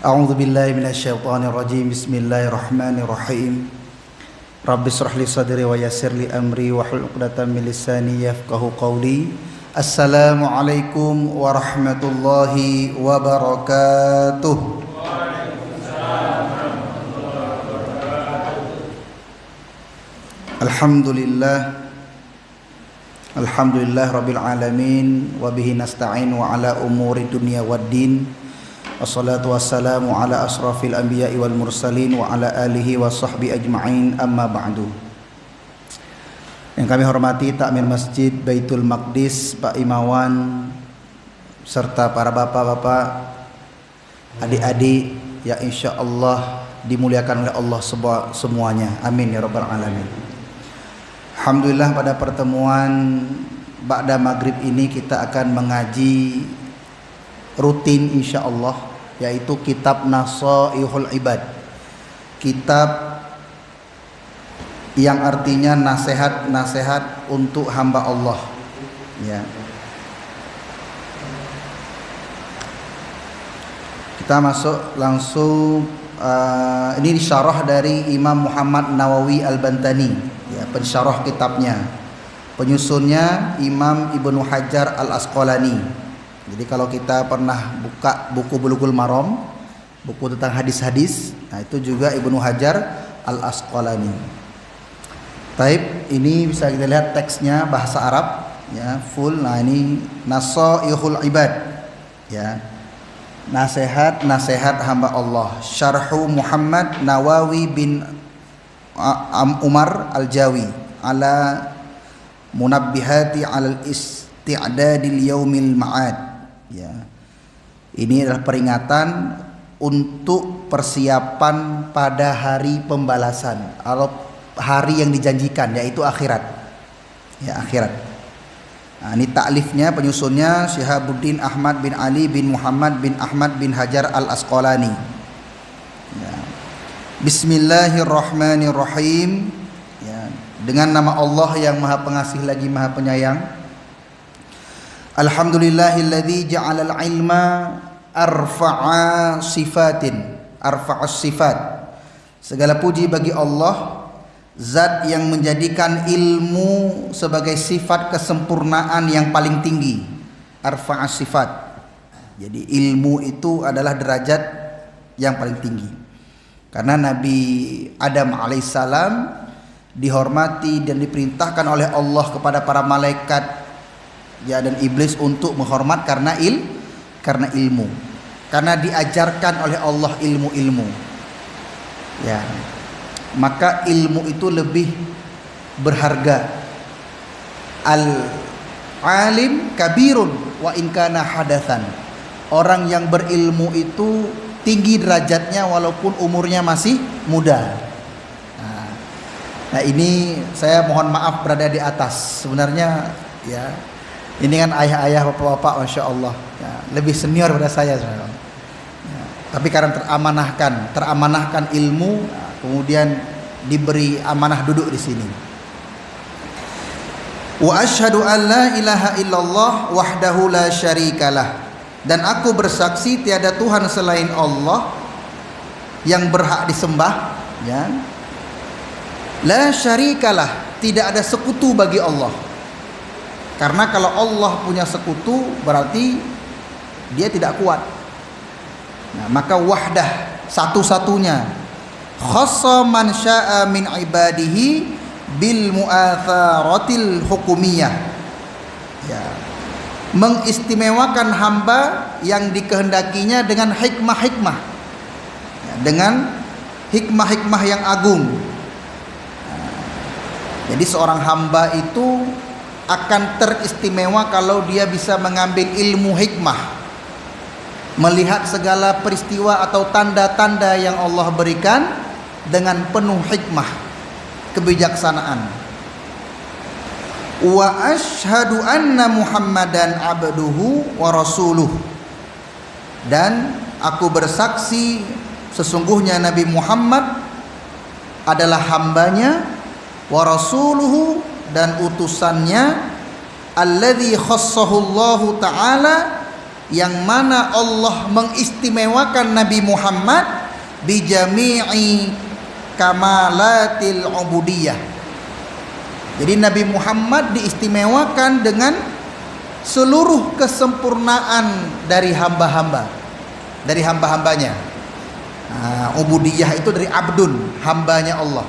A'udzu billahi minasyaitonir rajim. Bismillahirrahmanirrahim. Rabbi shrah li sadri wa yassir li amri wahlul 'uqdatam min lisani yafqahu qawli. Assalamualaikum warahmatullahi wabarakatuh. Alhamdulillah rabbil alamin wa bihi nasta'in wa ala umuri dunya waddin. Wassalatu wassalamu ala asrafil anbiya'i wal mursalin wa ala alihi wa sahbihi ajma'in, amma ba'du. Yang kami hormati Takmir Masjid Baitul Maqdis, Pak Imawan, serta para bapak-bapak, adik-adik yang insya Allah dimuliakan oleh Allah semuanya. Amin ya rabbal alamin. Alhamdulillah, pada pertemuan ba'da maghrib ini kita akan mengaji rutin insya Allah, yaitu kitab Nasaihul Ibad, kitab yang artinya nasihat-nasihat untuk hamba Allah, ya. Kita masuk langsung. Ini disyarah dari Imam Muhammad Nawawi Al-Bantani, ya, pensyarah kitabnya. Penyusunnya Imam Ibnu Hajar Al-Asqalani. Jadi kalau kita pernah buka buku Bulughul Maram, buku tentang hadis-hadis, nah itu juga Ibnu Hajar Al-Asqalani. Taib, ini bisa kita lihat teksnya bahasa Arab, ya, full. Nah ini Nasaihul Ibad, ya, nasihat hamba Allah. Syarhu Muhammad Nawawi bin Umar Al-Jawi ala munabbihati alal isti'dadil yaumil ma'ad, ya. Ini adalah peringatan untuk persiapan pada hari pembalasan atau hari yang dijanjikan, yaitu akhirat, ya, akhirat. Nah, ini taklifnya, penyusunnya Syihabuddin Ahmad bin Ali bin Muhammad bin Ahmad bin Hajar Al-Asqalani, ya. Bismillahirrahmanirrahim, ya, dengan nama Allah yang Maha Pengasih lagi Maha Penyayang. Alhamdulillahilladzi ja'alal ilma arfa'a sifat. Segala puji bagi Allah, Zat yang menjadikan ilmu sebagai sifat kesempurnaan yang paling tinggi. Arfa'a sifat. Jadi ilmu itu adalah derajat yang paling tinggi. Karena Nabi Adam alaihissalam dihormati dan diperintahkan oleh Allah kepada para malaikat, ya, dan iblis untuk menghormat karena ilmu. Karena diajarkan oleh Allah ilmu-ilmu, ya. Maka ilmu itu lebih berharga. Al-alim kabirun wa in kana hadatsan. Orang yang berilmu itu tinggi derajatnya walaupun umurnya masih muda. Nah ini saya mohon maaf berada di atas. Sebenarnya, ya, ini kan ayah-ayah, bapak-bapak, masya Allah, ya, lebih senior pada saya, ya. Tapi karena teramanahkan ilmu, kemudian diberi amanah duduk di sini. Wa asyhadu an la ilaha illallah wahdahu la syarikalah, dan aku bersaksi tiada Tuhan selain Allah yang berhak disembah, ya. La syarikalah, tidak ada sekutu bagi Allah. Karena kalau Allah punya sekutu berarti dia tidak kuat. Nah, maka wahdah, satu-satunya. Khassa man syaa min ibadihi bil mu'atharatil hukumiyah, ya, mengistimewakan hamba yang dikehendakinya dengan hikmah-hikmah, ya, dengan hikmah-hikmah yang agung. Jadi seorang hamba itu akan teristimewa kalau dia bisa mengambil ilmu hikmah, melihat segala peristiwa atau tanda-tanda yang Allah berikan dengan penuh hikmah, kebijaksanaan. Wa asyhadu anna Muhammadan abduhu wa rasuluh, dan aku bersaksi sesungguhnya Nabi Muhammad adalah hambanya, wa rasuluhu, dan utusannya, alladzi khassahu Allah taala, yang mana Allah mengistimewakan Nabi Muhammad bi jami'i kamalatil ubudiyah. Jadi Nabi Muhammad diistimewakan dengan seluruh kesempurnaan dari hamba-hamba, dari hamba-hambanya. Ubudiyah itu dari abdun, hambanya Allah.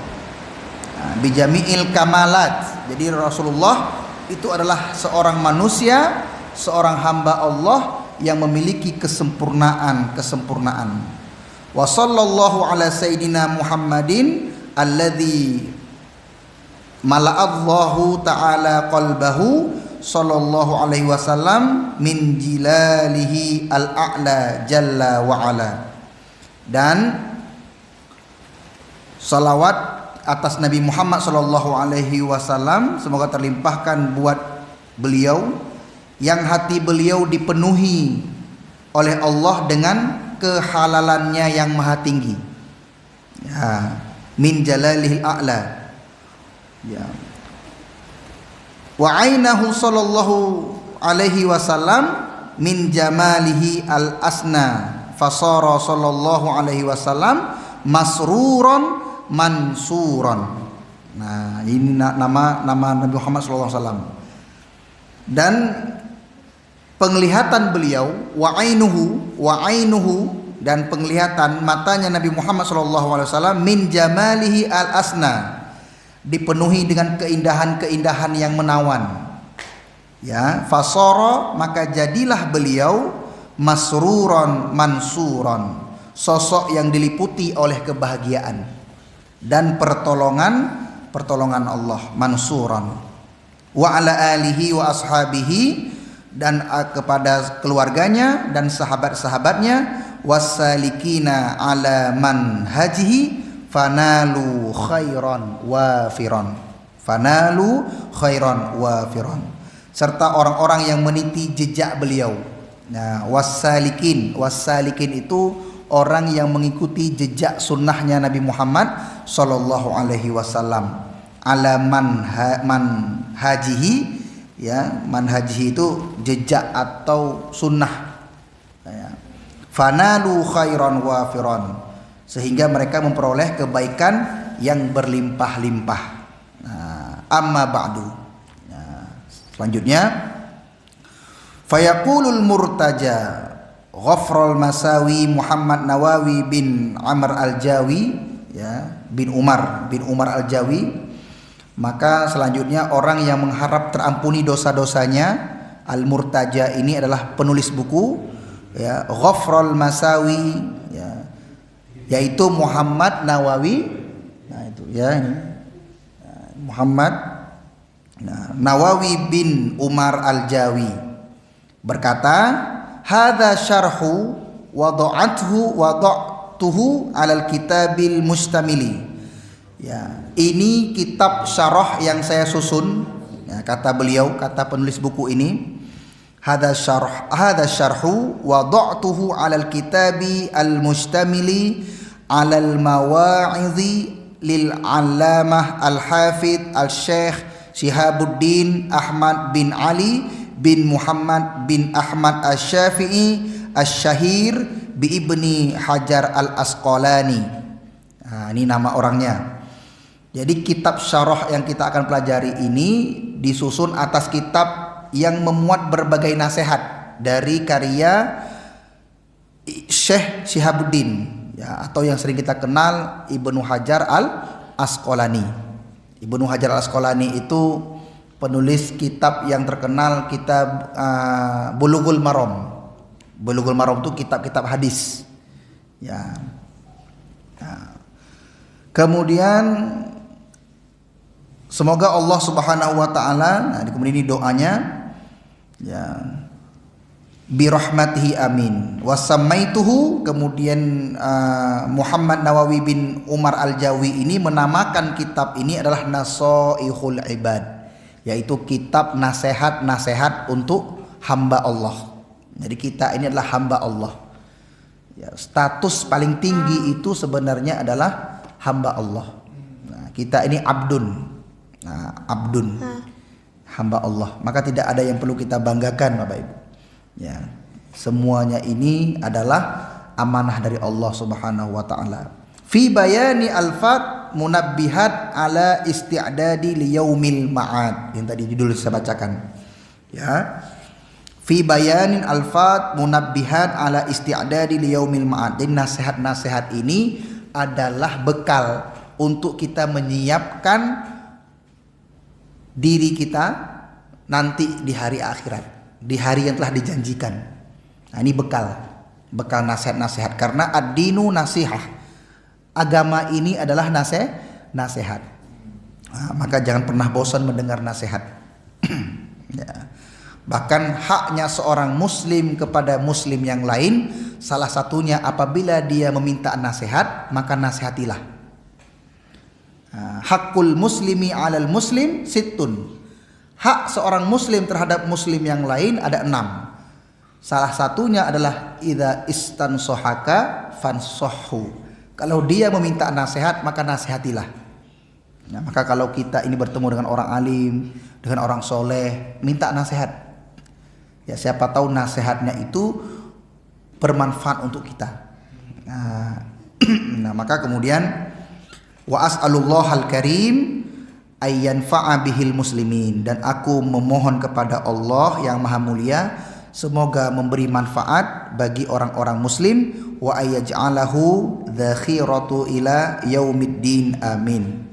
Bi jami'il kamalat. Jadi Rasulullah itu adalah seorang manusia, seorang hamba Allah yang memiliki kesempurnaan. Wa sallallahu ala sayyidina Muhammadin alladzi mala'allahu ta'ala qalbahu sallallahu alaihi wasallam min jilalihi al-a'la jalla wa ala. Dan salawat atas Nabi Muhammad sallallahu alaihi wasallam semoga terlimpahkan buat beliau yang hati beliau dipenuhi oleh Allah dengan kehalalannya yang maha tinggi. Ya, min jalalihil a'la. Ya. Wa ainahu sallallahu alaihi wasallam min jamalihi al-asna fasara sallallahu alaihi wasallam masruran mansuran. Nah, ini nama Nabi Muhammad sallallahu alaihi wasallam. Dan penglihatan beliau wa ainuhu dan penglihatan matanya Nabi Muhammad sallallahu alaihi wasallam min jamalihi al-asna, dipenuhi dengan keindahan-keindahan yang menawan. Ya, fasara maka jadilah beliau masruran mansuran, sosok yang diliputi oleh kebahagiaan dan pertolongan Allah, mansuran. Wa ala alihi wa ashabihi, dan kepada keluarganya dan sahabat-sahabatnya, wasalikina ala manhajihi fanalu khairan wafiran, serta orang-orang yang meniti jejak beliau. Nah, wasalikin itu orang yang mengikuti jejak sunnahnya Nabi Muhammad sallallahu alaihi wasallam. Ala manhajihi, ya, manhajihi itu jejak atau sunnah. Ya. Fanalu khairan wafiran, sehingga mereka memperoleh kebaikan yang berlimpah-limpah. Nah, amma ba'du. Nah, selanjutnya fayaqulul murtaja Ghafrul Masawi Muhammad Nawawi bin Amr al-Jawi, ya, bin Umar al-Jawi. Maka selanjutnya orang yang mengharap terampuni dosa-dosanya, al-murtaja ini adalah penulis buku, ya, Ghafrul Masawi, ya, yaitu Muhammad Nawawi. Nah, itu ya, ini Muhammad Nawawi bin Umar al-Jawi berkata, hadza syarhu wada'tuhu 'alal kitabil mustamili. Ya, ini kitab syarah yang saya susun, ya, kata beliau, kata penulis buku ini. Hadza syarhu wada'tuhu 'alal kitabi al-mustamili 'alal mawa'idhi lil 'allamah al-hafidh al-syekh Shihabuddin Ahmad bin Ali bin Muhammad bin Ahmad asy-Syafi'i asy-Syahir bi Ibni Hajar al-Asqalani. Nah, ini nama orangnya. Jadi kitab syarah yang kita akan pelajari ini disusun atas kitab yang memuat berbagai nasihat dari karya Syekh Shihabuddin, ya, atau yang sering kita kenal Ibnu Hajar al-Asqalani. Ibnu Hajar al-Asqalani itu penulis kitab yang terkenal, kitab Bulughul Maram. Bulughul Maram itu kitab-kitab hadis. Ya. Nah. Kemudian semoga Allah Subhanahu wa taala, nah, kemudian ini doanya, ya, bi rahmatihi amin. Wasamaituhu, kemudian Muhammad Nawawi bin Umar al-Jawi ini menamakan kitab ini adalah Nasaihul Ibad, yaitu kitab nasihat-nasihat untuk hamba Allah. Jadi kita ini adalah hamba Allah. Ya, status paling tinggi itu sebenarnya adalah hamba Allah. Nah, kita ini abdun. Nah, hamba Allah. Maka tidak ada yang perlu kita banggakan, Bapak Ibu. Ya, Semuanya ini adalah amanah dari Allah Subhanahu wa taala. Fi bayani alfat munabbihat ala isti'dadi liyaumil ma'ad. Yang tadi judul saya bacakan. Ya. Fi bayanin alfat munabbihat ala isti'dadi liyaumil ma'ad. Jadi nasihat-nasihat ini adalah bekal untuk kita menyiapkan diri kita nanti di hari akhirat, di hari yang telah dijanjikan. Nah, ini bekal nasihat-nasihat, karena ad-dinu nasihah. Agama ini adalah nasihat. Nah, maka jangan pernah bosan mendengar nasihat. Ya. Bahkan haknya seorang muslim kepada muslim yang lain, salah satunya apabila dia meminta nasihat, maka nasihatilah. Hakul muslimi alal muslim sittun. Hak seorang muslim terhadap muslim yang lain ada 6. Salah satunya adalah idza istansohaka fansohu. Kalau dia meminta nasihat, maka nasihatilah. Nah, maka kalau kita ini bertemu dengan orang alim, dengan orang soleh, minta nasihat. Ya, siapa tahu nasihatnya itu bermanfaat untuk kita. Nah, maka kemudian wa as'alullahal karim ayyanfa'a bihil muslimin, dan aku memohon kepada Allah yang maha mulia semoga memberi manfaat bagi orang-orang muslim, wa ayyaj'alahu dzakhiratu ila yaumiddin, amin.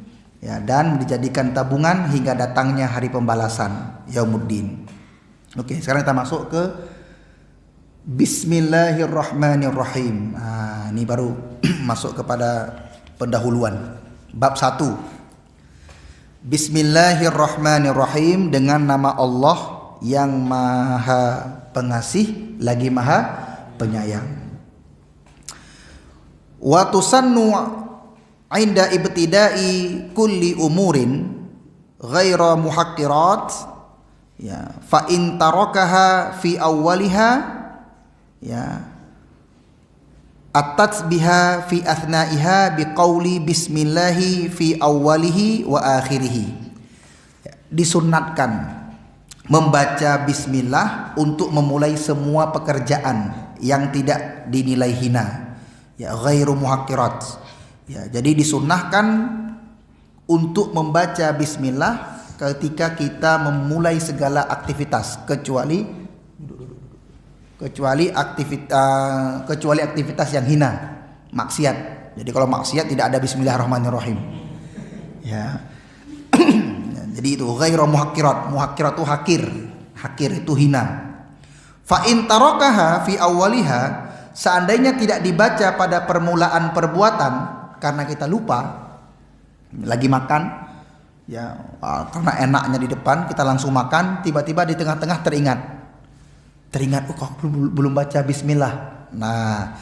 Ya, dan dijadikan tabungan hingga datangnya hari pembalasan yaumuddin. Oke, sekarang kita masuk ke Bismillahirrahmanirrahim. Nah, ini baru masuk kepada pendahuluan. Bab 1. Bismillahirrahmanirrahim, dengan nama Allah yang maha pengasih lagi maha penyayang. Wa tusannu inda ibtida'i kulli umurin ghaira muhaqqirat, ya, fa in tarakaha fi awwaliha, ya, at-tasbiha fi athnaiha biqauli bismillahi fi awwalihi wa akhirih. Disunnatkan membaca bismillah untuk memulai semua pekerjaan yang tidak dinilai hina, ya, ghairu muhaqqirat. Ya, jadi disunnahkan untuk membaca bismillah ketika kita memulai segala aktivitas, kecuali aktivitas yang hina, maksiat. Jadi kalau maksiat tidak ada bismillahirrahmanirrahim. Ya. Jadi itu ghairu muhaqqirat. Muhaqqirat itu hakir. Hakir itu hina. Fa in tarakaha fi awwaliha, seandainya tidak dibaca pada permulaan perbuatan karena kita lupa, lagi makan, ya, karena enaknya di depan kita langsung makan, tiba-tiba di tengah-tengah teringat, oh kok belum baca bismillah. Nah,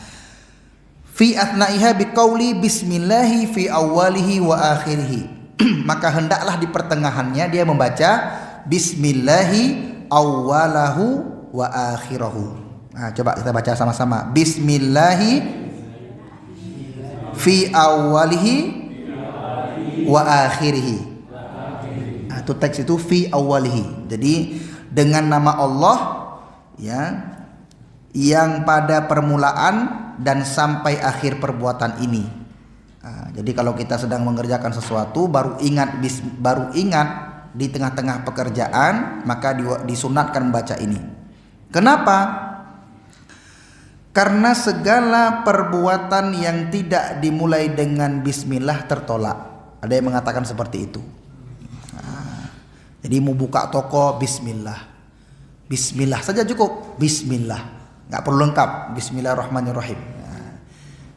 fi athnaiha biqauli bismillahi fi awwalihi wa akhirih. Maka hendaklah di pertengahannya dia membaca bismillahi awwalahu wa akhirahu. Nah, coba kita baca sama-sama. Bismillahi fi awwalihi wa akhirih. Nah, itu teks itu fi awwalihi. Jadi dengan nama Allah, ya, yang pada permulaan dan sampai akhir perbuatan ini. Nah, jadi kalau kita sedang mengerjakan sesuatu baru ingat di tengah-tengah pekerjaan, maka disunatkan membaca ini. Kenapa? Karena segala perbuatan yang tidak dimulai dengan bismillah tertolak. Ada yang mengatakan seperti itu. Nah, jadi mau buka toko, bismillah. Bismillah saja cukup, bismillah, nggak perlu lengkap, bismillahirrahmanirrahim. Nah,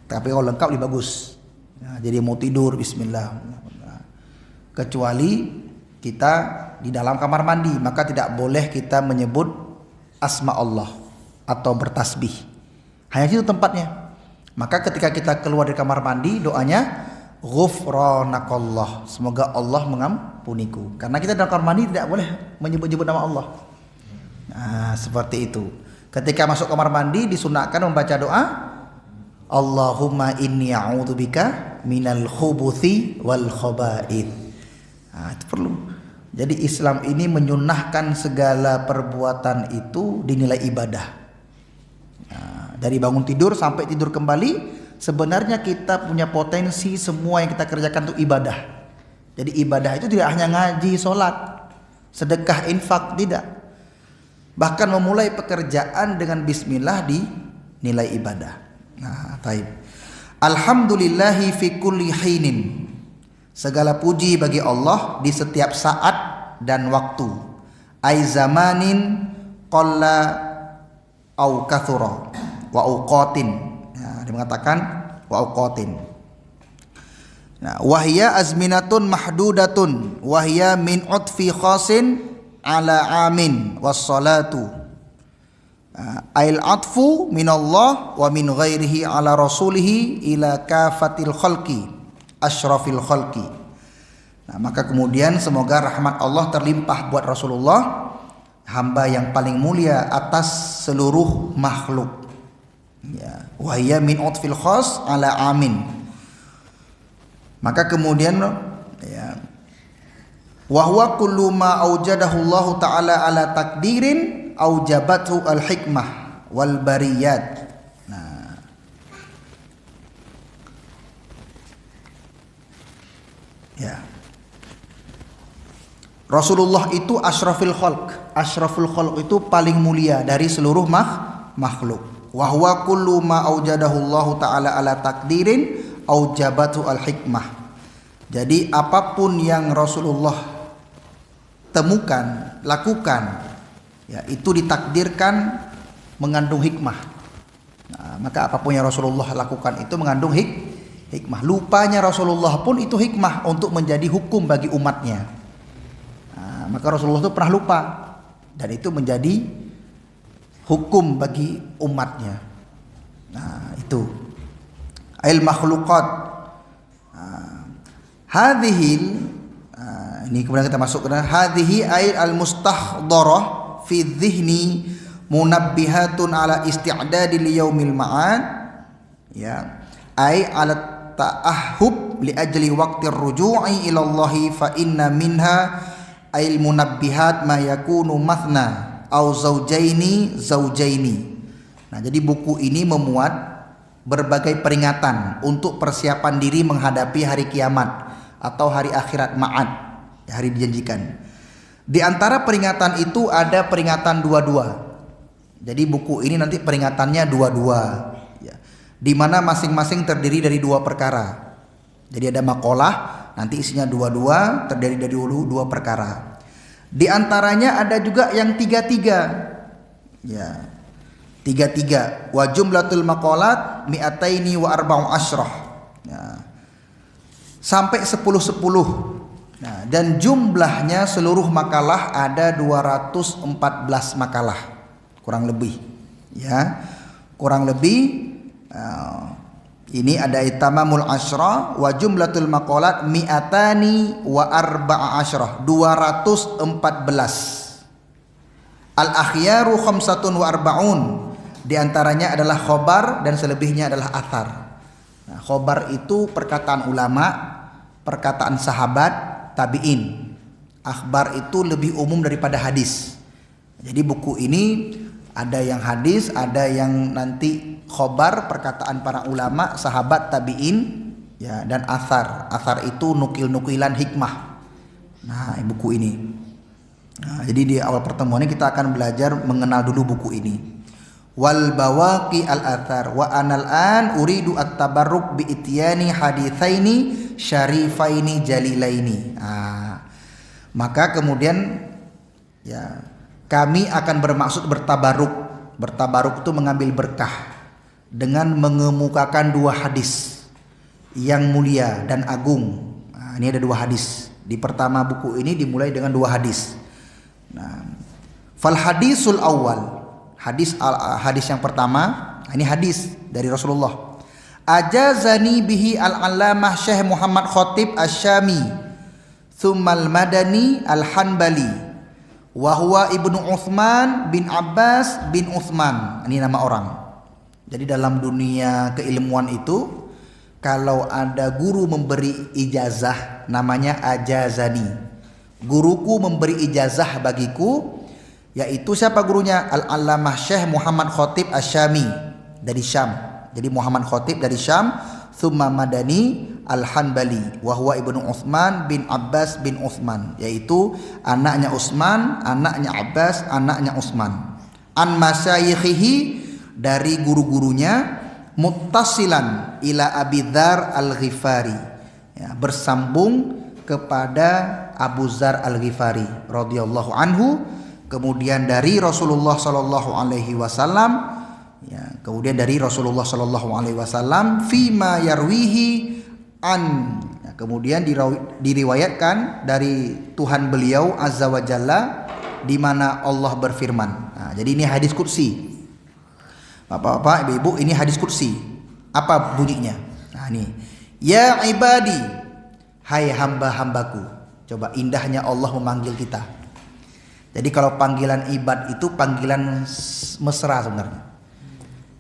tapi kalau lengkap lebih bagus. Nah, jadi mau tidur, bismillah. Nah, kecuali kita di dalam kamar mandi, maka tidak boleh kita menyebut asma Allah atau bertasbih. Hanya itu tempatnya. Maka ketika kita keluar dari kamar mandi, doanya ghufranakallah, semoga Allah mengampuniku. Karena kita dalam kamar mandi tidak boleh menyebut-nyebut nama Allah. Nah, seperti itu. Ketika masuk kamar mandi disunahkan membaca doa Allahumma inni a'udzubika minal khubuthi wal khaba'ith. Nah, itu perlu. Jadi Islam ini menyunahkan segala perbuatan itu dinilai ibadah. Dari bangun tidur sampai tidur kembali, sebenarnya kita punya potensi semua yang kita kerjakan itu ibadah. Jadi ibadah itu tidak hanya ngaji, sholat, sedekah, infak, tidak. Bahkan memulai pekerjaan dengan bismillah dinilai ibadah. Nah, taib. Alhamdulillahi fi kulli hinin. Segala puji bagi Allah di setiap saat dan waktu. Ai zamanin qalla au kathura wa auqatin. Nah, dia mengatakan wa auqatin. Nah, wahya azminatun mahdudatun wahya min utfi khasin ala amin wassalatu. Ail atfu minallah wa min ghairihi ala rasulihi ila kafatil khalqi asyrafil khalqi. Nah, maka kemudian semoga rahmat Allah terlimpah buat Rasulullah, hamba yang paling mulia atas seluruh makhluk. Ya, wa hiya min utfil khas ala amin. Maka kemudian ya, wa huwa kullu ma aujadahu Allah taala ala takdirin aujabathu al hikmah wal bariyat. Nah, ya, Rasulullah itu asyrafil khalq. Asyraful khalq itu paling mulia dari seluruh makhluk. Wa huwa kullu ma aujadahu Allah taala ala takdirin aujabathu al hikmah. Jadi apapun yang Rasulullah temukan, lakukan, ya, itu ditakdirkan mengandung hikmah. Nah, maka apapun yang Rasulullah lakukan itu mengandung hikmah. Lupanya Rasulullah pun itu hikmah untuk menjadi hukum bagi umatnya. Nah, maka Rasulullah itu pernah lupa dan itu menjadi hukum bagi umatnya. Nah, itu al makhluqat. Hadhil, ini kemudian kita masuk ke hadhihi ay al mustahdharah fi dhihni munabbihatun ala isti'dadi li yaumil ma'ad, ya, ay ala ta'ahhub li ajli waqtir ruju'i ila Allah fa inna minha ay al munabbihat ma yakunu mathna au zaujaini. Nah, jadi buku ini memuat berbagai peringatan untuk persiapan diri menghadapi hari kiamat atau hari akhirat ma'ad, hari dijanjikan. Di antara peringatan itu ada peringatan dua-dua. Jadi buku ini nanti peringatannya dua-dua, ya, di mana masing-masing terdiri dari dua perkara. Jadi ada makalah, nanti isinya dua-dua, terdiri dari dua perkara. Di antaranya ada juga yang tiga-tiga, ya, tiga-tiga. Wa jumlatul maqalat mi'ataini wa arba'u asyrah, ya, sampai 10-10. Nah, dan jumlahnya seluruh makalah ada 214 makalah kurang lebih, ya, kurang lebih. Ini ada itamamul asyra wa jumlatul maqalat mi'atani wa arba'a asyra, 214. Al akhyaru khamsatun wa arba'un, di antaranya adalah khobar dan selebihnya adalah athar. Nah, khobar itu perkataan ulama, perkataan sahabat, tabi'in. Akhbar itu lebih umum daripada hadis. Jadi buku ini ada yang hadis, ada yang nanti khobar, perkataan para ulama, sahabat, tabi'in, ya, dan athar. Athar itu nukil-nukilan hikmah. Nah, buku ini. Nah, jadi di awal pertemuan ini kita akan belajar mengenal dulu buku ini. Wal bawaqi al athar wa anal an uridu at-tabarruk bi ityani haditsaini syarifaini jalilaini. Maka kemudian, ya, kami akan bermaksud bertabaruk. Bertabaruk itu mengambil berkah dengan mengemukakan dua hadis yang mulia dan agung. Nah, ini ada dua hadis. Di pertama buku ini dimulai dengan dua hadis. Nah, fal hadisul awal, hadis yang pertama, ini hadis dari Rasulullah. Ajazani bihi al-allamah Syekh Muhammad Khatib Asy-Syami tsummal Madani Al-Hanbali wa huwa Ibnu Utsman bin Abbas bin Utsman. Ini nama orang. Jadi dalam dunia keilmuan itu, kalau ada guru memberi ijazah namanya ajazani. Guruku memberi ijazah bagiku, yaitu siapa gurunya? Al-allamah Syekh Muhammad Khatib Asy-Syami. dari Syam. Jadi Muhammad Khatib dari Syam, thumma Madani Al-Hanbali wa huwa ibnu Utsman bin Abbas bin Utsman, yaitu anaknya Utsman, anaknya Abbas, anaknya Utsman. An masyayikhihi, dari guru-gurunya, muttasilan ila Abi Dzar Al-Ghifari, ya, bersambung kepada Abu Dzar Al-Ghifari radhiyallahu anhu, kemudian dari Rasulullah sallallahu alaihi wasallam, ya, kemudian dari Rasulullah sallallahu alaihi wasallam fima yarwihi an, ya, kemudian diriwayatkan dari Tuhan beliau azza wa jalla, di mana Allah berfirman. Nah, jadi ini hadis qudsi. Bapak-bapak, ibu-ibu, ini hadis qudsi. Apa bunyinya? Nah, ini. Ya ibadi, hai hamba-hambaku. Coba indahnya Allah memanggil kita. Jadi kalau panggilan ibad itu panggilan mesra sebenarnya.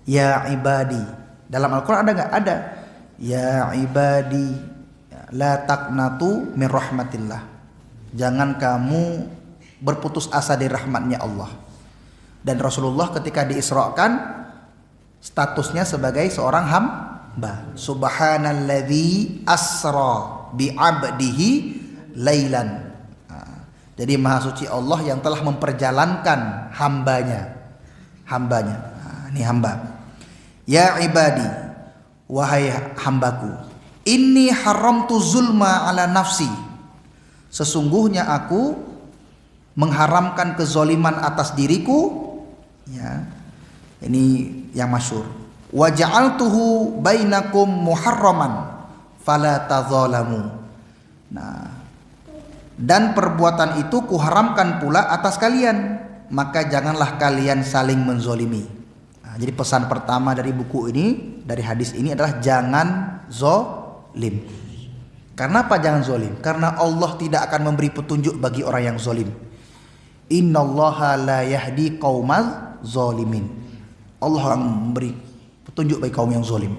Ya ibadi. Dalam Al-Quran ada nggak? Ada. Ya ibadi, la taqnatu min rahmatillah. Jangan kamu berputus asa dari rahmatnya Allah. Dan Rasulullah ketika diisrakan, statusnya sebagai seorang hamba. Subhanalladzi asra bi 'abdihi lailan. Jadi maha suci Allah yang telah memperjalankan hambanya. Nah, ini hamba. Ya ibadi, wahai hambaku, inni haramtu zulma ala nafsi. Sesungguhnya aku mengharamkan kezoliman atas diriku. Ya, ini yang masyhur. Wa ja'altuhu bainakum muharraman fala tadzalamu. Nah, dan perbuatan itu kuharamkan pula atas kalian, maka janganlah kalian saling menzolimi. Nah, jadi pesan pertama dari buku ini, dari hadis ini adalah jangan zolim. Karena apa jangan zolim? Karena Allah tidak akan memberi petunjuk bagi orang yang zolim. Innallaha la yahdi qaumal zolimin. Allah akan memberi petunjuk bagi kaum yang zolim.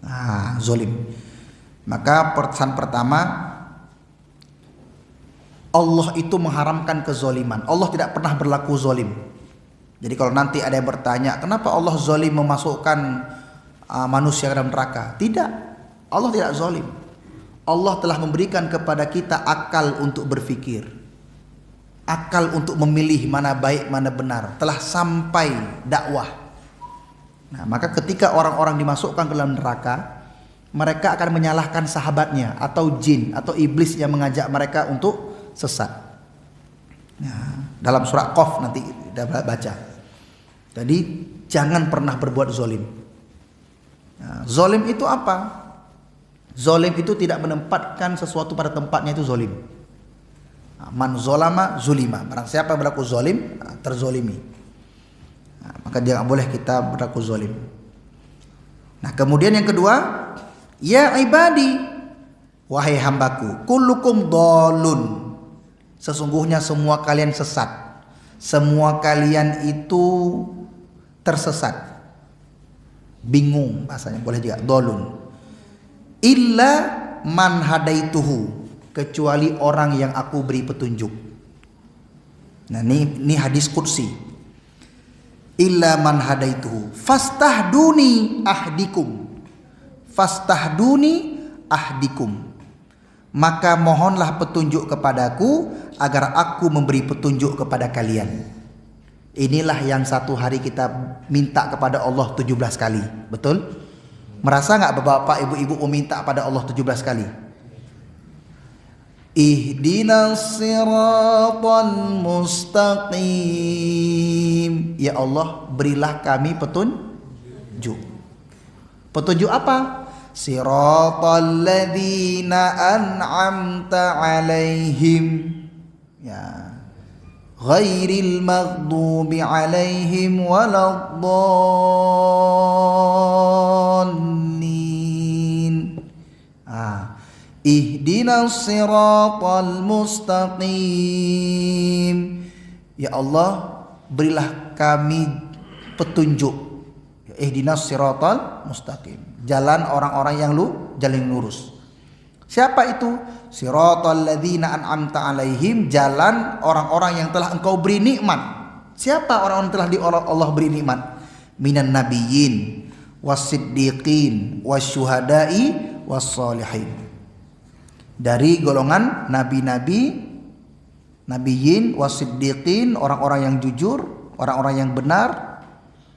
Nah, zolim. Maka pesan pertama, Allah itu mengharamkan kezoliman. Allah tidak pernah berlaku zolim. Jadi kalau nanti ada yang bertanya, kenapa Allah zolim memasukkan manusia ke dalam neraka? Tidak, Allah tidak zolim. Allah telah memberikan kepada kita akal untuk berpikir, akal untuk memilih mana baik mana benar. Telah sampai dakwah. Nah, maka ketika orang-orang dimasukkan ke dalam neraka, mereka akan menyalahkan sahabatnya atau jin atau iblis yang mengajak mereka untuk sesat. Nah, dalam surah Qaf nanti kita baca. Jadi jangan pernah berbuat zolim. Nah, zolim itu apa? Zolim itu tidak menempatkan sesuatu pada tempatnya, itu zolim. Nah, man zolama zulima. Barang siapa berlaku zolim, terzolimi. Nah, maka jangan boleh kita berlaku zolim. Nah, kemudian yang kedua, ya ibadi, wahai hambaku, kullukum dhalun. Sesungguhnya semua kalian sesat. Semua kalian itu tersesat. Bingung bahasanya, boleh juga dhalun. Illa man hadaituhu, kecuali orang yang aku beri petunjuk. Nah, ini hadis qudsi. Illa man hadaituhu fastahduni ahdikum. Fastahduni ahdikum. Maka mohonlah petunjuk kepadaku agar aku memberi petunjuk kepada kalian. Inilah yang satu hari kita minta kepada Allah 17 kali. Betul? Merasa nggak bapak-bapak, ibu-ibu meminta pada Allah 17 kali? Ihdinas siratal mustaqim. Ya Allah, berilah kami petunjuk. Petunjuk apa? Siratal ladzina an'amta alaihim, ya, ghairil maghdubi alaihim waladdallin. Ihdinas siratal mustaqim. Ya Allah, berilah kami petunjuk. Ihdinas siratal mustaqim, jalan orang-orang yang jalan lurus. Siapa itu? Siratal ladzina an'amta alaihim, jalan orang-orang yang telah engkau beri nikmat. Siapa orang-orang yang telah Allah beri nikmat? minan nabiyyin was-siddiqin wasyuhada'i was-sholihin. Dari golongan nabi-nabi, nabiyyin was-siddiqin, orang-orang yang jujur, orang-orang yang benar,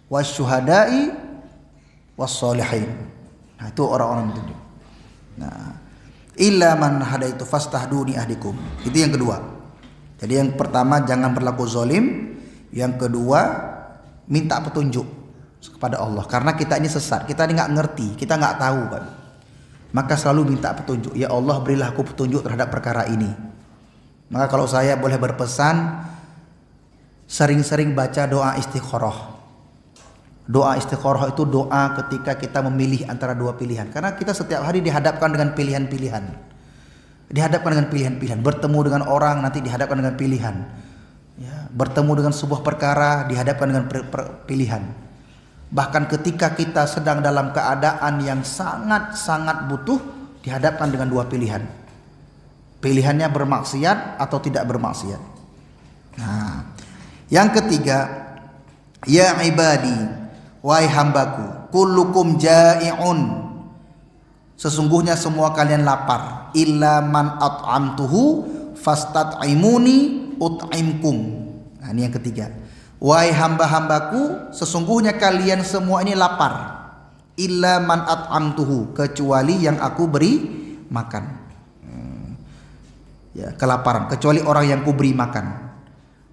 wasyuhada'i was-sholihin. Nah, itu orang-orang itu. Nah, illa man hadaitu fastahduni ahdikum. Itu yang kedua. Jadi yang pertama jangan berlaku zalim, yang kedua minta petunjuk kepada Allah, karena kita ini sesat, kita ini nggak ngerti, kita nggak tahu kan. Maka selalu minta petunjuk. Ya Allah, berilah aku petunjuk terhadap perkara ini. Maka kalau saya boleh berpesan, sering-sering baca doa istikharah. Doa istikharah itu doa ketika kita memilih antara dua pilihan. Karena kita setiap hari dihadapkan dengan pilihan-pilihan. Dihadapkan dengan pilihan-pilihan. Bertemu dengan orang, nanti dihadapkan dengan pilihan. Ya, bertemu dengan sebuah perkara, dihadapkan dengan pilihan. Bahkan ketika kita sedang dalam keadaan yang sangat-sangat butuh, dihadapkan dengan dua pilihan. Pilihannya bermaksiat atau tidak bermaksiat. Nah, yang ketiga, ya ibadi, wahai hambaku, kullukum ja'i'un, sesungguhnya semua kalian lapar, illa man at'amtuhu fastat'imuni ut'imkum. Nah, ini yang ketiga. Wahai hamba-hambaku, sesungguhnya kalian semua ini lapar, illa man at'amtuhu, kecuali yang aku beri makan. Ya, kelaparan, kecuali orang yang ku beri makan.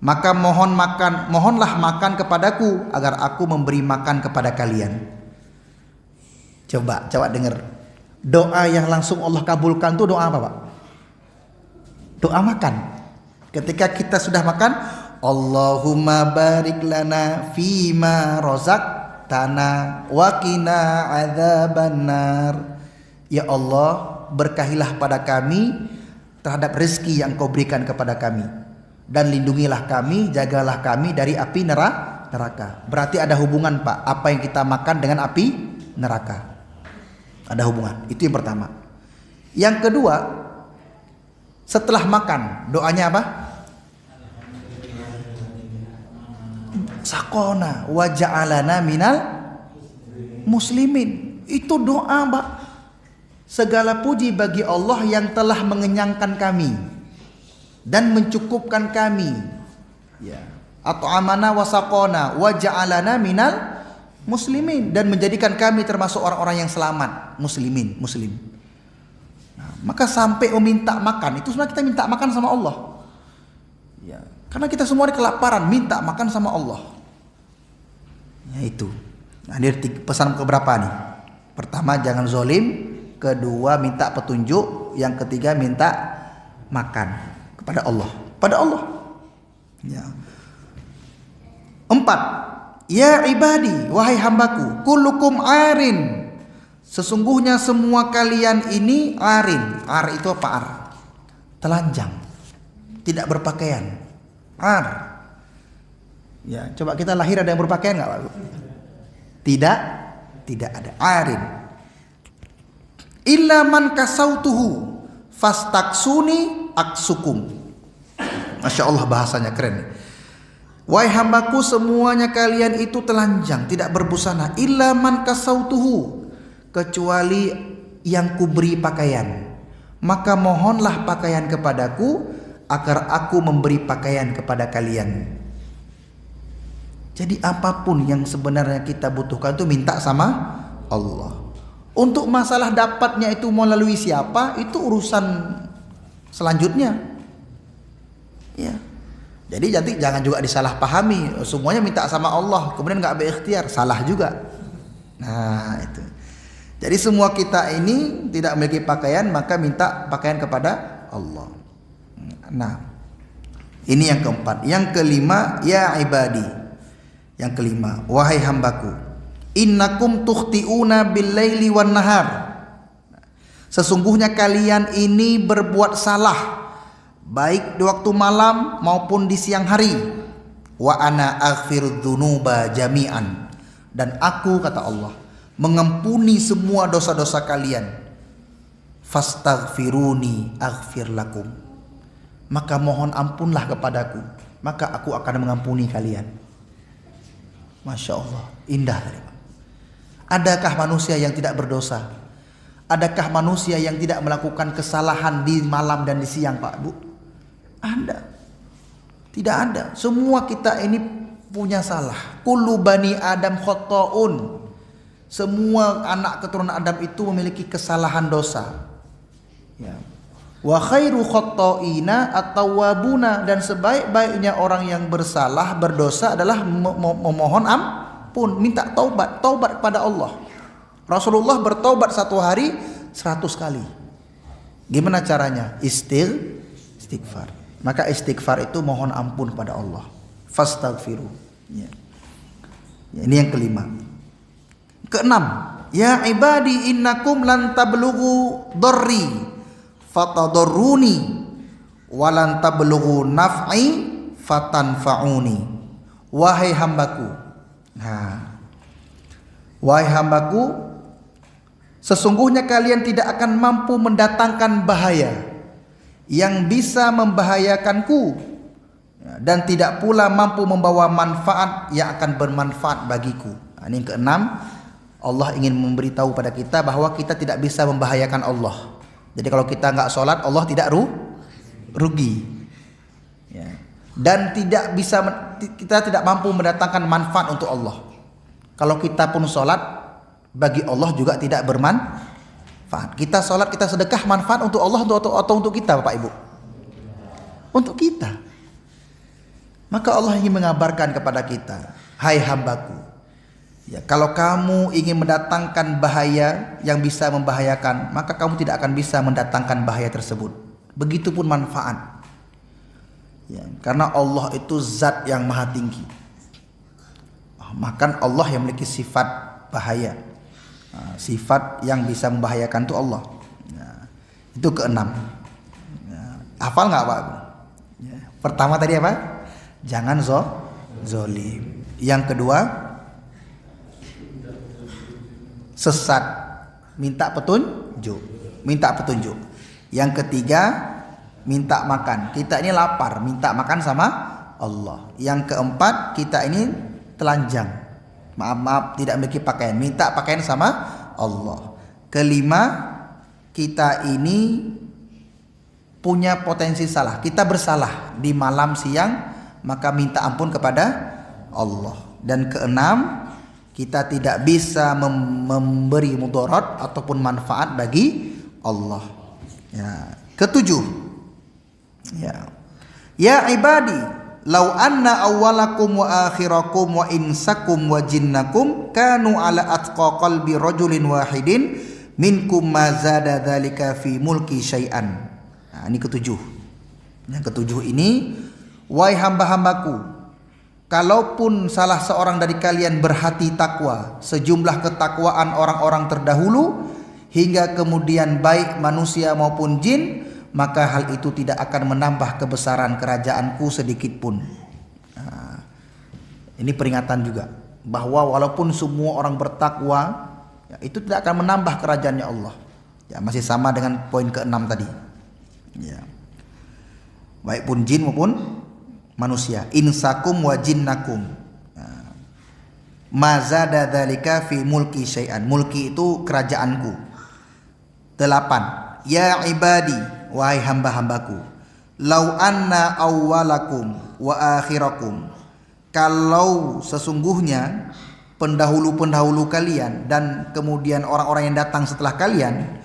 Maka mohonlah makan kepadaku agar aku memberi makan kepada kalian. Coba dengar. Doa yang langsung Allah kabulkan itu doa apa, Pak? Doa makan. Ketika kita sudah makan, Allahumma barik lana fima razaqtana wa qina adzabannar. Ya Allah, berkahilah pada kami terhadap rezeki yang Kau berikan kepada kami, dan lindungilah kami, jagalah kami dari api neraka. Berarti ada hubungan, Pak, apa yang kita makan dengan api neraka. Ada hubungan. Itu yang pertama. Yang kedua, setelah makan, doanya apa? Sakona wa ja'alana minal muslimin. Itu doa, Pak. Segala puji bagi Allah yang telah mengenyangkan kami dan mencukupkan kami. Ya. At'amana wa saqona wa ja'alana minal muslimin, dan menjadikan kami termasuk orang-orang yang selamat, muslim. Nah, maka sampai meminta makan, itu sebenarnya kita minta makan sama Allah. Ya. Karena kita semua kelaparan, minta makan sama Allah. Ya itu. Nah, ini pesan keberapa nih? Pertama, jangan zalim. Kedua, minta petunjuk. Yang ketiga, minta makan kepada Allah. Pada Allah. Ya. 4. Ya ibadi, wahai hambaku, kullukum arin, sesungguhnya semua kalian ini arin. Ar itu apa ar? Telanjang, tidak berpakaian. Ar. Ya, coba kita lahir ada yang berpakaian nggak, Pak? Tidak ada. Arin. Illa man kasautuhu fastaksuni aksukum. Masya Allah, bahasanya keren. Wahai hambaku, semuanya kalian itu telanjang, tidak berbusana. Illa man kasautuhu, kecuali yang kuberi pakaian. Maka mohonlah pakaian kepadaku agar aku memberi pakaian kepada kalian. Jadi apapun yang sebenarnya kita butuhkan itu minta sama Allah. Untuk masalah dapatnya itu melalui siapa, itu urusan selanjutnya. Ya. Jadi jangan juga disalahpahami. Semuanya minta sama Allah, kemudian nggak berikhtiar, salah juga. Nah itu. Jadi semua kita ini tidak memiliki pakaian, maka minta pakaian kepada Allah. Nah, ini yang keempat. Yang kelima, ya ibadi. Yang kelima, wahai hambaku, innakum tukhti'una bil-laili wan nahar. Sesungguhnya kalian ini berbuat salah, baik di waktu malam maupun di siang hari. Wa ana aghfirudz dzunuba jami'an, dan aku, kata Allah, mengampuni semua dosa-dosa kalian. Fastaghfiruni aghfir lakum, maka mohon ampunlah kepadaku, maka aku akan mengampuni kalian. Masya Allah, indah tadi, Pak. Adakah manusia yang tidak berdosa? Adakah manusia yang tidak melakukan kesalahan di malam dan di siang, Pak, Bu? Ada. Tidak ada. Semua kita ini punya salah. Kullu bani Adam khotta'un. Semua anak keturunan Adam itu memiliki kesalahan dosa. Ya. Wa khairu khotta'ina at-tawwabuna, dan sebaik-baiknya orang yang bersalah, berdosa adalah memohon ampun, minta taubat kepada Allah. Rasulullah bertobat satu hari 100 kali. Gimana caranya? Istighfar. Maka istighfar itu mohon ampun kepada Allah. Fastaghfiru. Ya. Ini yang kelima. Keenam, ya ibadi innakum lan tablughu dharri fatadurruni walan tablughu naf'i fatanfa'uni. Wahai hambaku. Wahai hambaku, sesungguhnya kalian tidak akan mampu mendatangkan bahaya yang bisa membahayakanku, dan tidak pula mampu membawa manfaat yang akan bermanfaat bagiku. Ini yang keenam, Allah ingin memberitahu pada kita bahwa kita tidak bisa membahayakan Allah. Jadi kalau kita nggak sholat, Allah tidak rugi. Ya. Dan kita tidak mampu mendatangkan manfaat untuk Allah. Kalau kita pun sholat, bagi Allah juga tidak bermanfaat. Kita sholat, kita sedekah, manfaat untuk Allah atau untuk kita, Bapak Ibu? Untuk kita. Maka Allah ingin mengabarkan kepada kita, hai hambaku, ya, kalau kamu ingin mendatangkan bahaya yang bisa membahayakan, maka kamu tidak akan bisa mendatangkan bahaya tersebut. Begitupun manfaat. Ya, karena Allah itu zat yang maha tinggi. Maka Allah yang memiliki sifat bahaya. Sifat yang bisa membahayakan itu Allah. Itu keenam. Hafal nggak, Pak? Ya. Pertama tadi apa? Jangan zolim. Yang kedua, sesat, minta petunjuk. Yang ketiga, minta makan. Kita ini lapar, minta makan sama Allah. Yang keempat, kita ini telanjang, maaf tidak memiliki pakaian, minta pakaian sama Allah. Kelima, kita ini punya potensi salah, kita bersalah di malam siang, maka minta ampun kepada Allah. Dan keenam, kita tidak bisa memberi mudarat ataupun manfaat bagi Allah. Ya. Ketujuh, ya ibadi, lau anna awwalakum wa akhirakum wa insakum wa jinnakum kanu ala atqa qalbi rajulin wahidin minkum ma zada dzalika fi mulki syai'an. Nah, ini ketujuh. Yang ketujuh ini, wahai hamba-hambaku, kalaupun salah seorang dari kalian berhati takwa sejumlah ketakwaan orang-orang terdahulu hingga kemudian baik manusia maupun jin, maka hal itu tidak akan menambah kebesaran kerajaanku sedikit pun. Nah, ini peringatan juga bahwa walaupun semua orang bertakwa, ya, itu tidak akan menambah kerajaannya Allah. Ya, masih sama dengan poin keenam tadi. Ya. Baik pun jin maupun manusia. Insakum wa jinnakum. Ma zada dzalika fi mulki syai'an. Mulki itu kerajaanku. 8. Ya ibadi, wahai hamba-hambaku, lau anna awwalakum wa akhirakum, kalau sesungguhnya pendahulu-pendahulu kalian dan kemudian orang-orang yang datang setelah kalian,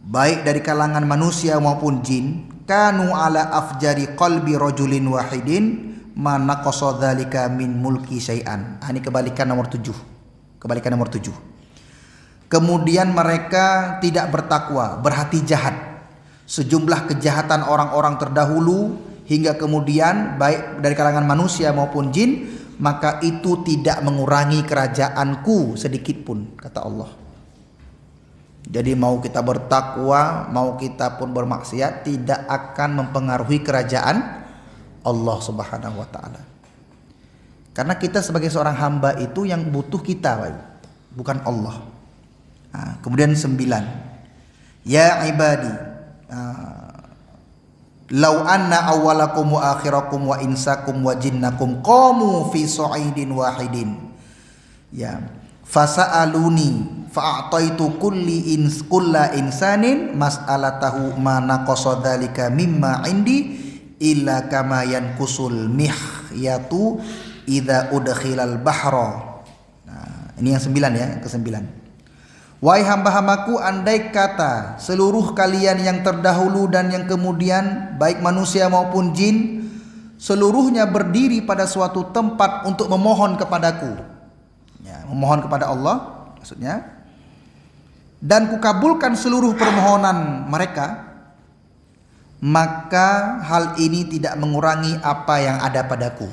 baik dari kalangan manusia maupun jin, kanu ala afjari qalbi rajulin wahidin ma naqasa dzalika min mulki syai'an. Ini kebalikan nomor 7. Kemudian mereka tidak bertakwa, berhati jahat, sejumlah kejahatan orang-orang terdahulu hingga kemudian baik dari kalangan manusia maupun jin, maka itu tidak mengurangi kerajaanku sedikit pun, kata Allah. Jadi mau kita bertakwa, mau kita pun bermaksiat, tidak akan mempengaruhi kerajaan Allah Subhanahu wa taala. Karena kita sebagai seorang hamba itu yang butuh kita, bukan Allah. Nah, kemudian 9. Ya ibadi, lau anna awwalakum wa akhirakum wa insakum wa jinnakum qamu fi su'idin wahidin Ya, fasa'aluni fa'ataitu kulla insanin mas'alatahu ma naqasa dzalika mimma indi illa kama yankusul mihyatu idza udkhilal bahra. Nah, ini yang 9 ya, yang ke-9. Wahai hamba-hambaku, andai kata seluruh kalian yang terdahulu dan yang kemudian, baik manusia maupun jin, seluruhnya berdiri pada suatu tempat untuk memohon kepadaku, ya, memohon kepada Allah maksudnya, dan kukabulkan seluruh permohonan mereka, maka hal ini tidak mengurangi apa yang ada padaku.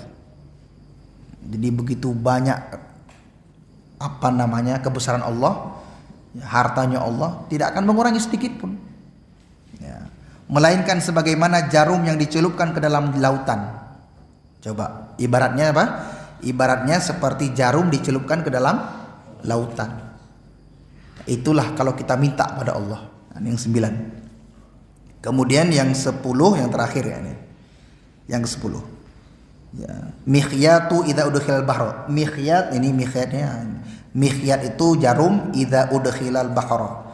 Jadi begitu banyak kebesaran Allah, hartanya Allah, tidak akan mengurangi sedikit pun, ya, melainkan sebagaimana jarum yang dicelupkan ke dalam lautan. Coba ibaratnya apa? Ibaratnya seperti jarum dicelupkan ke dalam lautan. Itulah kalau kita minta pada Allah. Nah, yang 9. Kemudian yang 10, yang terakhir ya ini. Yang ke-10. Ya, mikhyatu idza udkhilal bahra. Mikhyat ini mikhyatnya. Mikhyat itu jarum idza udkhilal bahra.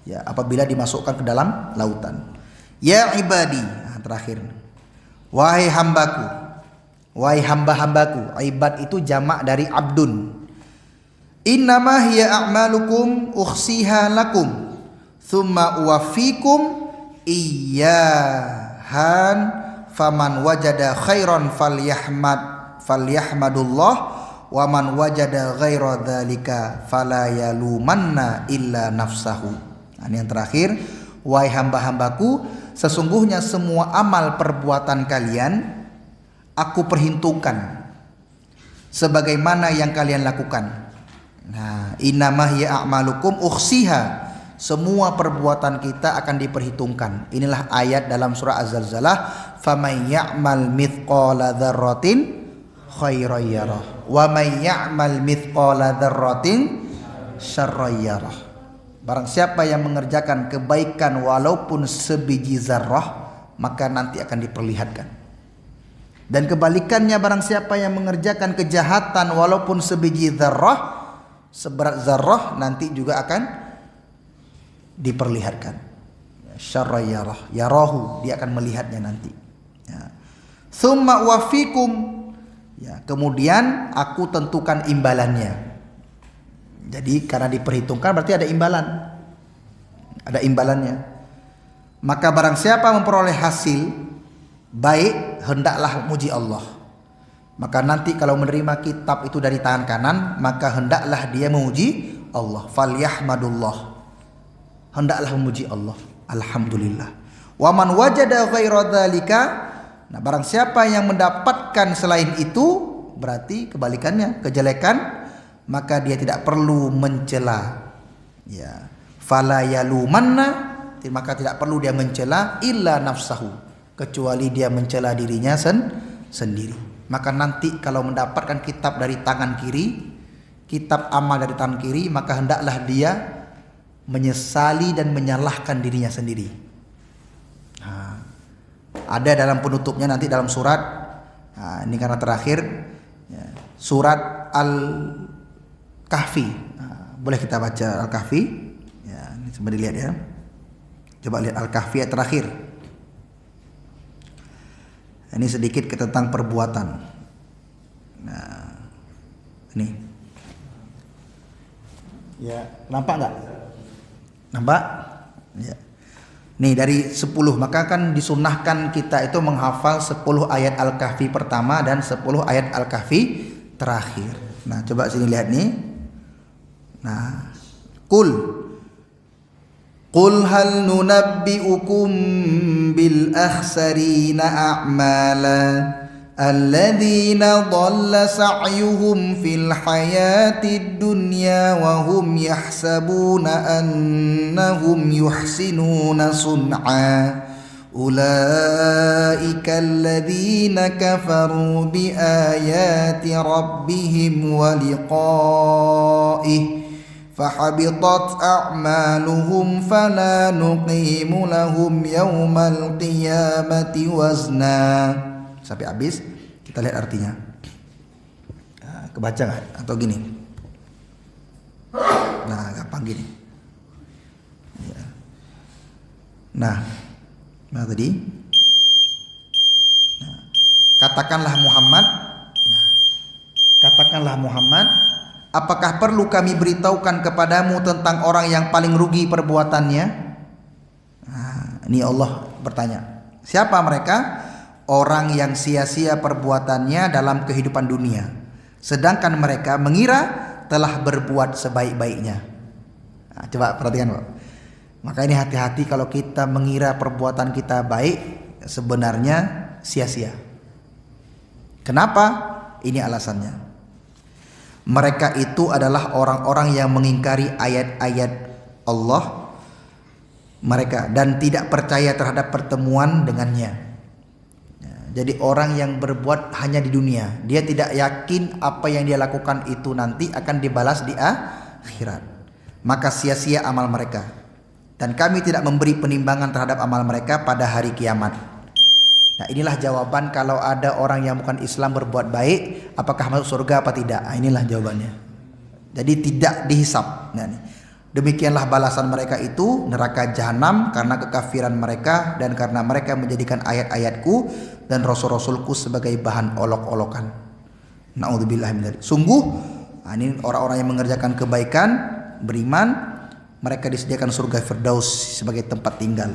Ya, apabila dimasukkan ke dalam lautan. Ya ibadi. Nah, terakhir. Wahai hambaku. Wahai hamba-hambaku. Ibad itu jamak dari abdun. Innama hiya a'malukum ukhsiha lakum thumma uwaffikum iyyahan faman wajada khairan falyahmadullah wa man wajada ghaira dzalika fala yalumanna illa nafsahu. Nah, ini yang terakhir, wahai hamba-hambaku, sesungguhnya semua amal perbuatan kalian aku perhitungkan sebagaimana yang kalian lakukan. Nah, innama hiya a'malukum ukhsiha, semua perbuatan kita akan diperhitungkan. Inilah ayat dalam surah Az-Zalzalah, faman ya'mal mithqala dzarratin khairan yarah wa man ya'mal mithqala dzarratin syarran yarah. Barang siapa yang mengerjakan kebaikan walaupun sebiji zarrah, maka nanti akan diperlihatkan. Dan kebalikannya, barang siapa yang mengerjakan kejahatan walaupun sebiji zarrah, seberat zarrah, nanti juga akan diperlihatkan. Syarra yarah, yarahu, dia akan melihatnya nanti. Ya. Tsumma wafikum, ya, kemudian aku tentukan imbalannya. Jadi karena diperhitungkan berarti ada imbalan. Ada imbalannya. Maka barang siapa memperoleh hasil baik, hendaklah memuji Allah. Maka nanti kalau menerima kitab itu dari tangan kanan, maka hendaklah dia memuji Allah. Falyahmadullah, hendaklah memuji Allah. Alhamdulillah. Wa man wajada ghaira dzalika, nah barang siapa yang mendapatkan selain itu, berarti kebalikannya, kejelekan, maka dia tidak perlu mencela. Ya, fala yalumanna, maka tidak perlu dia mencela illa nafsahu, kecuali dia mencela dirinya sendiri. Maka nanti kalau mendapatkan kitab dari tangan kiri, kitab amal dari tangan kiri, maka hendaklah dia menyesali dan menyalahkan dirinya sendiri. Nah, ada dalam penutupnya nanti dalam surat, nah, ini karena terakhir, ya, surat Al-Kahfi. Nah, boleh kita baca Al-Kahfi? Ya, ini coba dilihat ya. Coba lihat Al-Kahfi ayat terakhir. Ini sedikit tentang perbuatan. Nah, ini. Ya, nampak nggak? Nampak? Ya. Nih dari 10, maka kan disunahkan kita itu menghafal 10 ayat Al-Kahfi pertama dan 10 ayat Al-Kahfi terakhir. Nah, coba sini lihat nih. Nah, Qul hal nunabbi'ukum bil akhsarina a'mala alladzina dhalla sa'yuhum fil hayatid dunya wa hum yahsabuna annahum yuhsinuna sun'a ulaika alladzina kafaru bi ayati rabbihim wa liqa'ihi fahabitat a'maluhum fala nuqimu lahum yawmal qiyamati wazna. Sampai habis kita lihat artinya. Kebaca nggak? Atau gini, gampang gini. Ya. Nah, tadi. Nah, katakanlah Muhammad. Nah, katakanlah Muhammad, apakah perlu kami beritahukan kepadamu tentang orang yang paling rugi perbuatannya? Nah, ini Allah bertanya. Siapa mereka? Orang yang sia-sia perbuatannya dalam kehidupan dunia, sedangkan mereka mengira telah berbuat sebaik-baiknya. Nah, coba perhatikan, Pak. Maka ini hati-hati kalau kita mengira perbuatan kita baik, sebenarnya sia-sia. Kenapa? Ini alasannya. Mereka itu adalah orang-orang yang mengingkari ayat-ayat Allah mereka dan tidak percaya terhadap pertemuan dengannya. Jadi orang yang berbuat hanya di dunia, dia tidak yakin apa yang dia lakukan itu nanti akan dibalas di akhirat. Maka sia-sia amal mereka. Dan kami tidak memberi penimbangan terhadap amal mereka pada hari kiamat. Nah, inilah jawaban kalau ada orang yang bukan Islam berbuat baik, apakah masuk surga apa tidak? Nah, inilah jawabannya. Jadi tidak dihisap. Nah, demikianlah balasan mereka itu, neraka jahanam karena kekafiran mereka dan karena mereka menjadikan ayat-ayatku dan rasul-rasulku sebagai bahan olok-olokan. Na'udzubillah min dzalik. Sungguh, ini orang-orang yang mengerjakan kebaikan, beriman, mereka disediakan surga Firdaus sebagai tempat tinggal.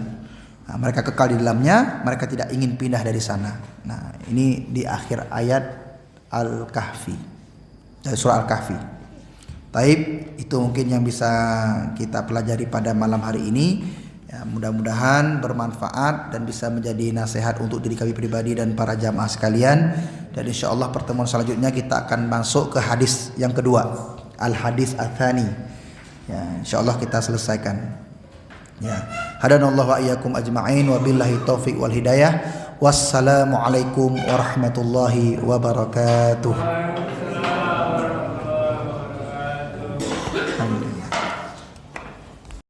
Nah, mereka kekal di dalamnya, mereka tidak ingin pindah dari sana. Nah, ini di akhir ayat Al-Kahfi, dari surah Al-Kahfi. Taib, itu mungkin yang bisa kita pelajari pada malam hari ini. Ya, mudah-mudahan bermanfaat dan bisa menjadi nasihat untuk diri kami pribadi dan para jamaah sekalian. Dan insya Allah pertemuan selanjutnya kita akan masuk ke hadis yang kedua, Al-Hadis Ats-Tsani. Ya, insyaallah kita selesaikan. Ya, hadanallahu wa iyyakum ajma'in wa billahi taufiq wal hidayah. Wassalamualaikum warahmatullahi wabarakatuh.